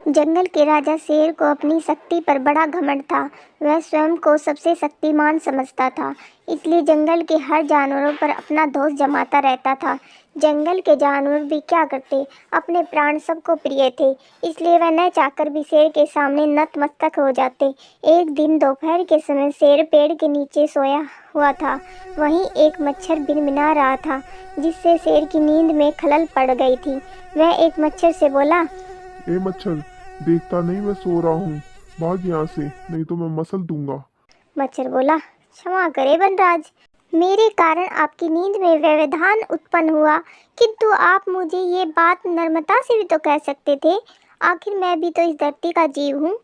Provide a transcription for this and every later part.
जंगल के राजा शेर को अपनी शक्ति पर बड़ा घमंड था। वह स्वयं को सबसे शक्तिमान समझता था, इसलिए जंगल के हर जानवरों पर अपना दोष जमाता रहता था। जंगल के जानवर भी क्या करते, अपने प्राण सबको प्रिय थे, इसलिए वह न चाहकर भी शेर के सामने नतमस्तक हो जाते। एक दिन दोपहर के समय शेर पेड़ के नीचे सोया हुआ था। वहीं एक मच्छर भिनभिना रहा था, जिससे शेर की नींद में खलल पड़ गई थी। वह एक मच्छर से बोला, ए मच्छर, देखता नहीं मैं सो रहा हूँ, भाग यहाँ से नहीं तो मैं मसल दूंगा। मच्छर बोला, क्षमा करे वनराज, मेरे कारण आपकी नींद में व्यवधान उत्पन्न हुआ, किंतु आप मुझे ये बात नम्रता से भी तो कह सकते थे। आखिर मैं भी तो इस धरती का जीव हूँ।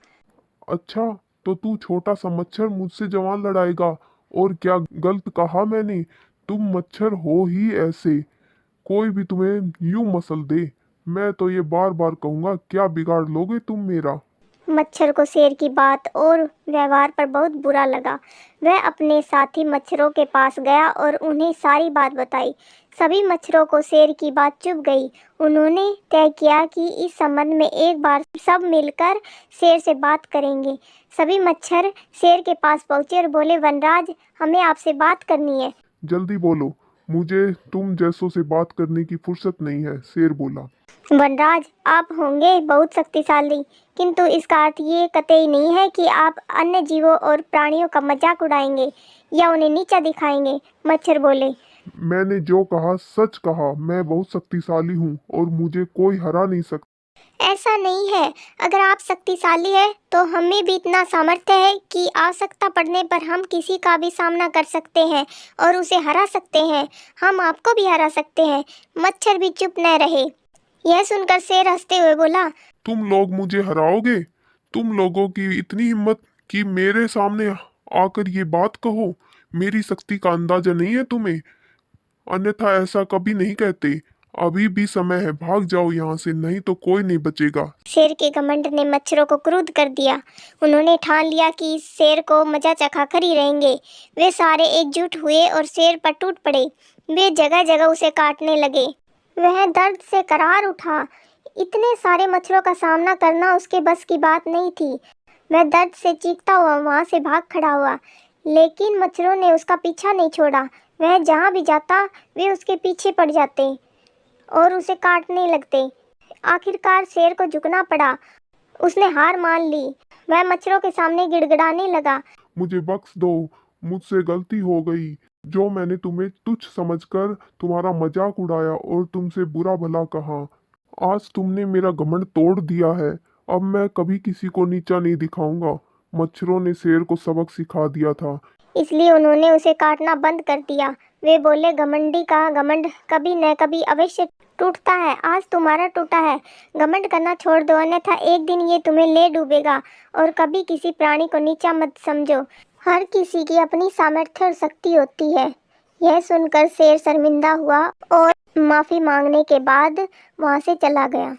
अच्छा, तो तू छोटा सा मच्छर मुझसे जवान लड़ाएगा? और क्या गलत कहा मैंने? तुम मच्छर हो ही ऐसे, कोई भी तुम्हें यूं मसल दे। मैं तो ये बार बार कहूंगा, क्या बिगाड़ लोगे तुम मेरा? मच्छर को शेर की बात और व्यवहार पर बहुत बुरा लगा। वह अपने साथी मच्छरों के पास गया और उन्हें सारी बात बताई। सभी मच्छरों को शेर की बात चुभ गई। उन्होंने तय किया कि इस संबंध में एक बार सब मिलकर शेर से बात करेंगे। सभी मच्छर शेर के पास पहुंचे और बोले, वनराज, हमें आपसे बात करनी है। जल्दी बोलो, मुझे तुम जैसों से बात करने की फुर्सत नहीं है, शेर बोला। वनराज, आप होंगे बहुत शक्तिशाली, किंतु इसका अर्थ ये कतई नहीं है कि आप अन्य जीवों और प्राणियों का मजाक उड़ाएंगे या उन्हें नीचा दिखाएंगे। मच्छर बोले, मैंने जो कहा सच कहा। मैं बहुत शक्तिशाली हूँ और मुझे कोई हरा नहीं सकता। ऐसा नहीं है। अगर आप शक्तिशाली हैं तो हमें भी इतना सामर्थ्य है कि आवश्यकता पड़ने पर हम किसी का भी सामना कर सकते हैं और उसे हरा सकते हैं। हम आपको भी हरा सकते हैं। मच्छर भी चुप न रहे। यह सुनकर शेर हंसते हुए बोला, तुम लोग मुझे हराओगे? तुम लोगों की इतनी हिम्मत कि मेरे सामने आकर ये बात कहो? मेरी शक्ति का अंदाजा नहीं है तुम्हें? अन्यथा ऐसा कभी नहीं कहते। अभी भी समय है, भाग जाओ यहाँ से, नहीं तो कोई नहीं बचेगा। शेर के घमंड ने मच्छरों को क्रुद्ध कर दिया। उन्होंने ठान लिया कि इस शेर को मजा चखाकर ही रहेंगे। वे सारे एकजुट हुए और शेर पर टूट पड़े। वे जगह जगह उसे काटने लगे। वह दर्द से करार उठा। इतने सारे मच्छरों का सामना करना उसके बस की बात नहीं थी। वह दर्द से चीखता हुआ वहां से भाग खड़ा हुआ, लेकिन मच्छरों ने उसका पीछा नहीं छोड़ा। वह जहां भी जाता वे उसके पीछे पड़ जाते और उसे काटने लगते। आखिरकार शेर को झुकना पड़ा। उसने हार मान ली। वह मच्छरों के सामने गिड़गिड़ाने लगा, मुझे बख्श दो, मुझसे गलती हो गई। जो मैंने तुम्हें तुच्छ समझकर तुम्हारा मजाक उड़ाया और तुमसे बुरा भला कहा, आज तुमने मेरा घमंड तोड़ दिया है। अब मैं कभी किसी को नीचा नहीं दिखाऊंगा। मच्छरों ने शेर को सबक सिखा दिया था। इसलिए उन्होंने उसे काटना बंद कर दिया। वे बोले, घमंडी का घमंड कभी न कभी अवश्य टूटता है। आज तुम्हारा टूटा है। घमंड करना छोड़ दो, अन्यथा एक दिन ये तुम्हें ले डूबेगा। और कभी किसी प्राणी को नीचा मत समझो। हर किसी की अपनी सामर्थ्य और शक्ति होती है। यह सुनकर शेर शर्मिंदा हुआ और माफी मांगने के बाद वहां से चला गया।